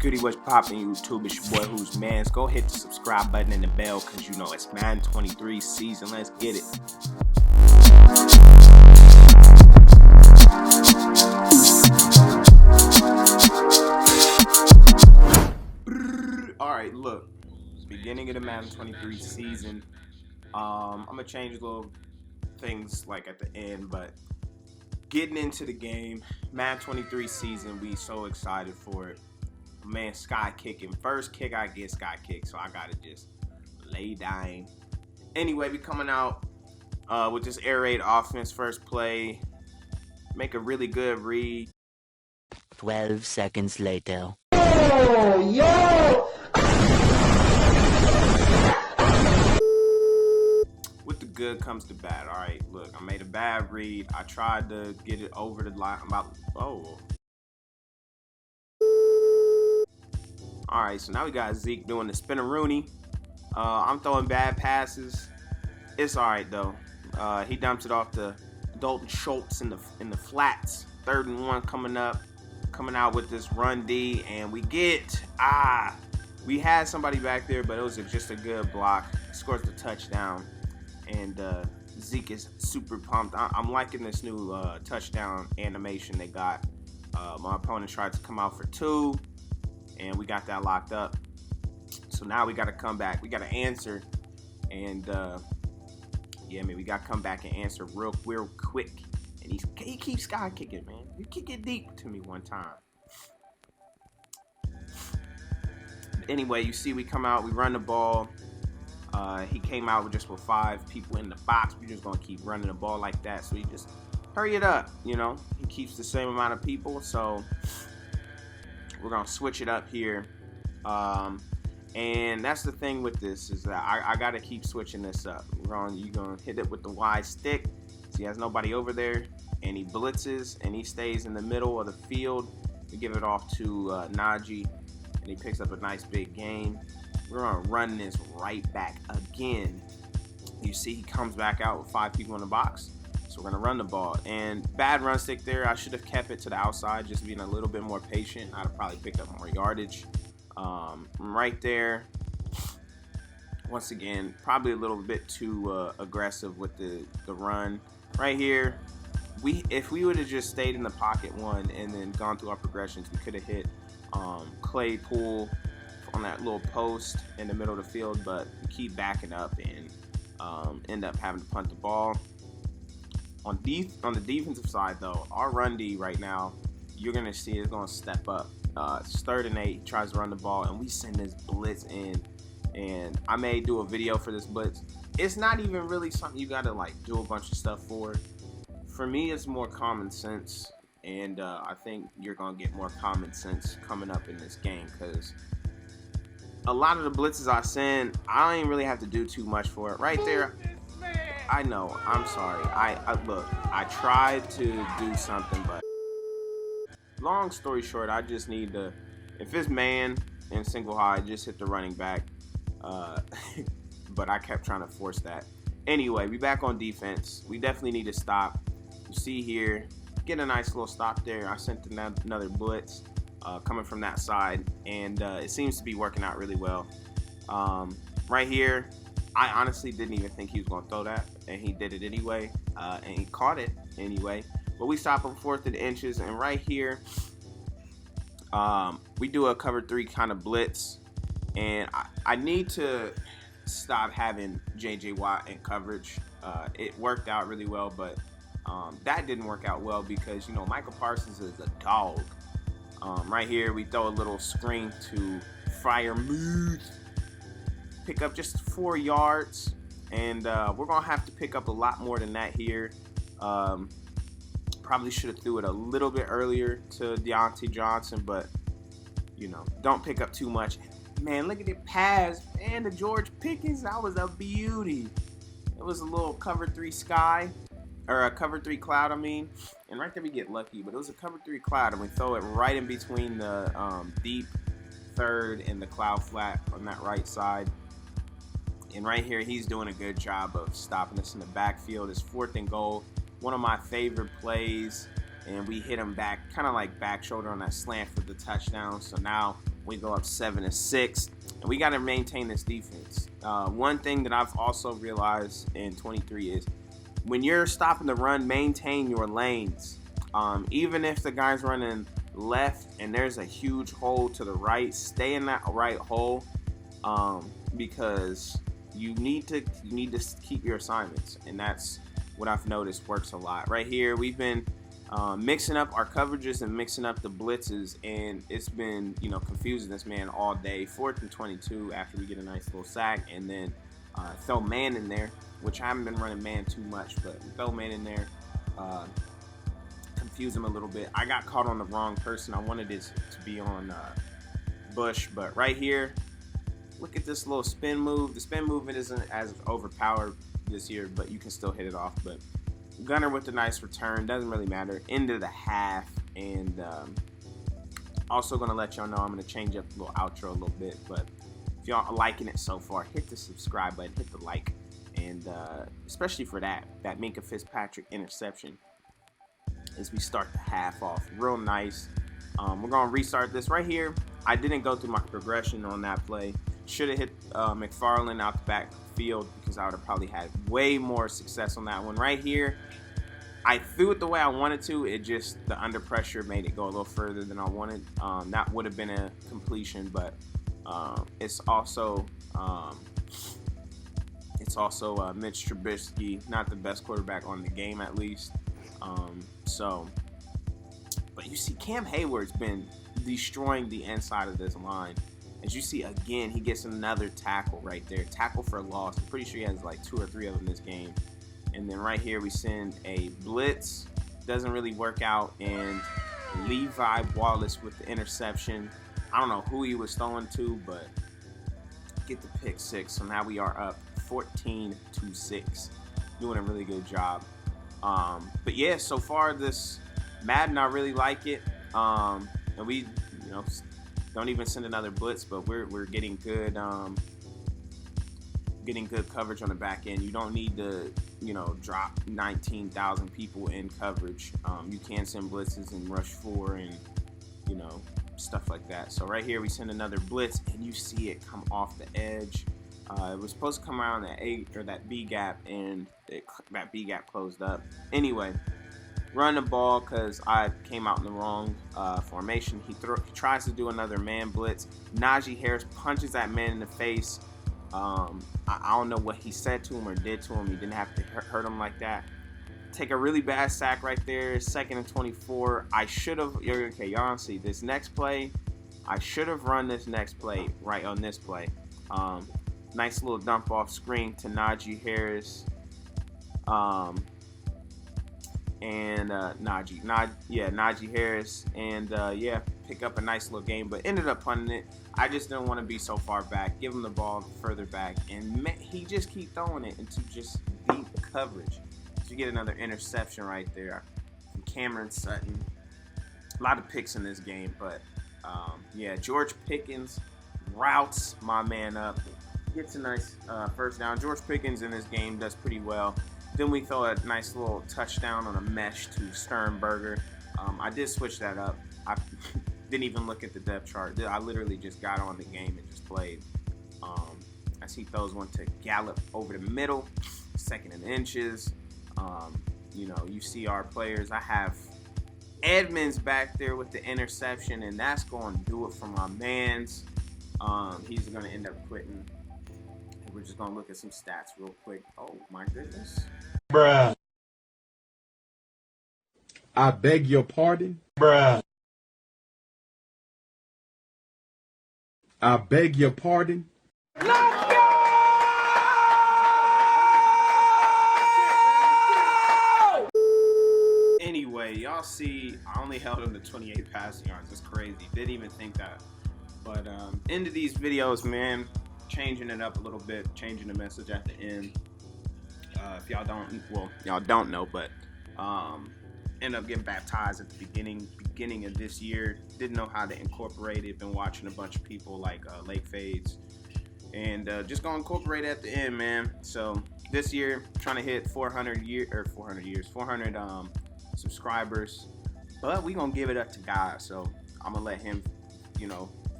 Goody, what's poppin' YouTube? It's your boy WhosManz. Go hit the subscribe button and the bell, cause you know it's Madden 23 season. Let's get it. Alright, look. It's the beginning of the Madden 23 season. I'm gonna change little things like at the end, but getting into the game, Madden 23 season, we so excited for it. Man, sky kicking. First kick I get sky kick, so I gotta just lay down. Anyway, we coming out with this air raid offense. First play, make a really good read. 12 seconds later. Oh, yo! With the good comes the bad. All right, look, I made a bad read. I tried to get it over the line. All right, so now we got Zeke doing the spin-a-rooney. I'm throwing bad passes. It's all right though. He dumps it off to Dalton Schultz in the flats. 3rd and 1 coming out with this run D, and we had somebody back there, but it was just a good block. Scores the touchdown, and Zeke is super pumped. I'm liking this new touchdown animation they got. My opponent tried to come out for 2. And we got that locked up. So now we got to come back. We got to answer. And, yeah, man, we got to come back and answer real quick. And he keeps sky kicking, man. You kick it deep to me one time. Anyway, you see we come out. We run the ball. He came out with 5 people in the box. We're just going to keep running the ball like that. So he just hurry it up, you know. He keeps the same amount of people. So we're gonna switch it up here, and that's the thing with this is that I gotta keep switching this up. You're gonna hit it with the wide stick. So he has nobody over there, and he blitzes and he stays in the middle of the field. We give it off to Najee, and he picks up a nice big gain. We're gonna run this right back again. You see he comes back out with 5 people in the box. So we're going to run the ball. And bad run stick there. I should have kept it to the outside, just being a little bit more patient. I'd have probably picked up more yardage. Right there. Once again, probably a little bit too aggressive with the run. Right here, if we would have just stayed in the pocket one and then gone through our progressions, we could have hit Claypool on that little post in the middle of the field. But we keep backing up and end up having to punt the ball. On the defensive side, though, our run D right now, you're going to see it's going to step up. It's 3rd and 8. He tries to run the ball, and we send this blitz in. And I may do a video for this blitz. It's not even really something you got to, do a bunch of stuff for. For me, it's more common sense. And I think you're going to get more common sense coming up in this game because a lot of the blitzes I send, I don't even really have to do too much for it. Right there. I know, I'm sorry. Look, I tried to do something, but long story short, I just need to, if it's man and single high, just hit the running back. But I kept trying to force that. Anyway, we back on defense. We definitely need to stop. You see here, get a nice little stop there. I sent another blitz coming from that side, and it seems to be working out really well. Right here, I honestly didn't even think he was going to throw that, and he did it anyway, and he caught it anyway. But we stop him 4th and inches, and right here, we do a cover 3 kind of blitz, and I need to stop having J.J. Watt in coverage. It worked out really well, but that didn't work out well because, you know, Michael Parsons is a dog. Right here, we throw a little screen to Freiermuth. Pick up just 4 yards, and we're gonna have to pick up a lot more than that here. Probably should have threw it a little bit earlier to Deontay Johnson, but you know, don't pick up too much. Man, look at the pass, man. The George Pickens, that was a beauty. It was a little cover 3 sky, or a cover 3 cloud, I mean. And right there we get lucky, but it was a cover 3 cloud, and we throw it right in between the deep 3rd and the cloud flat on that right side. And right here, he's doing a good job of stopping us in the backfield. It's 4th and goal. One of my favorite plays. And we hit him back, kind of like back shoulder on that slant for the touchdown. So now We go up 7-6, and we got to maintain this defense. One thing that I've also realized in 23 is when you're stopping the run, maintain your lanes. Even if the guy's running left and there's a huge hole to the right, stay in that right hole, because you need to keep your assignments, and that's what I've noticed works a lot. Right here, we've been mixing up our coverages and mixing up the blitzes, and it's been, confusing this man all day. 4th and 22 after we get a nice little sack, and then throw man in there, which I haven't been running man too much, but throw man in there, confuse him a little bit. I got caught on the wrong person. I wanted it to be on Bush, but right here, look at this little spin move. The spin movement isn't as overpowered this year, but you can still hit it off. But Gunner with a nice return, doesn't really matter. End of the half, and also gonna let y'all know I'm gonna change up the little outro a little bit. But if y'all are liking it so far, hit the subscribe button, hit the like, and especially for that Minkah Fitzpatrick interception as we start the half off real nice. We're gonna restart this right here. I didn't go through my progression on that play. Should have hit McFarland out the backfield, because I would have probably had way more success on that one. Right here, I threw it the way I wanted to. It just, the under pressure made it go a little further than I wanted. That would have been a completion, but it's also Mitch Trubisky, not the best quarterback on the game, at least. But you see, Cam Hayward's been destroying the inside of this line. As you see, again, he gets another tackle right there. Tackle for a loss. I'm pretty sure he has like 2 or 3 of them this game. And then right here, we send a blitz. Doesn't really work out. And Levi Wallace with the interception. I don't know who he was throwing to, but get the pick 6. So now we are up 14-6. Doing a really good job. But yeah, so far this Madden, I really like it. And we, don't even send another blitz, but we're getting good coverage on the back end. You don't need to drop 19,000 people in coverage. You can send blitzes and rush 4 and stuff like that. So right here we send another blitz, and you see it come off the edge. It was supposed to come around that A or that B gap, and that B gap closed up. Anyway, run the ball because I came out in the wrong formation. He tries to do another man blitz. Najee Harris punches that man in the face. I don't know what he said to him or did to him. He didn't have to hurt him like that. Take a really bad sack right there. 2nd and 24. I should have. Okay, y'all see this next play. I should have run this next play right on this play. Nice little dump off screen to Najee Harris. Najee Harris, and pick up a nice little game, but ended up punting it. I just didn't want to be so far back. Give him the ball further back, and he just keep throwing it into just deep coverage. So you get another interception right there from Cameron Sutton. A lot of picks in this game, but George Pickens routes my man up, gets a nice first down. George Pickens in this game does pretty well. Then we throw a nice little touchdown on a mesh to Sternberger. I did switch that up. I didn't even look at the depth chart. I literally just got on the game and just played. As he throws one to Gallup over the middle, 2nd and inches. You see our players. I have Edmonds back there with the interception, and that's going to do it for my mans. He's going to end up quitting. We're just going to look at some stats real quick. Oh, my goodness. Bruh. I beg your pardon? Bruh. I beg your pardon? Let's go! Anyway, y'all see, I only held him to 28 passing yards. That's crazy. Didn't even think that. But into these videos, man, changing it up a little bit, changing the message at the end. If y'all don't know, but ended up getting baptized at the beginning of this year. Didn't know how to incorporate it. Been watching a bunch of people like Lake Fades, and just gonna incorporate it at the end, man. So this year, trying to hit 400 subscribers, but we gonna give it up to God. So I'm gonna let him,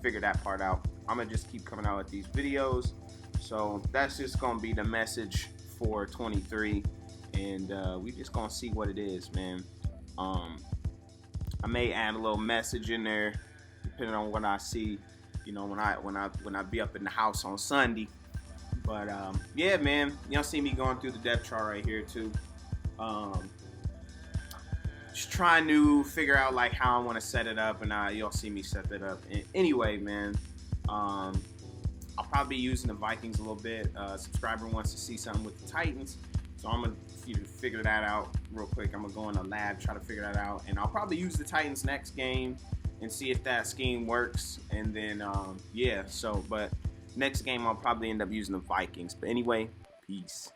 figure that part out. I'm gonna just keep coming out with these videos. So that's just gonna be the message for 23, and we just gonna see what it is, man. I may add a little message in there depending on what I see, you know, when I be up in the house on Sunday. But yeah, man, y'all see me going through the depth chart right here too. Just trying to figure out like how I want to set it up, and you'll see me set that up. And anyway, man, I'll probably be using the Vikings a little bit. Subscriber wants to see something with the Titans, so I'm gonna figure that out real quick. I'm gonna go in the lab, try to figure that out, and I'll probably use the Titans next game and see if that scheme works. And then yeah, so but next game I'll probably end up using the Vikings. But anyway, peace.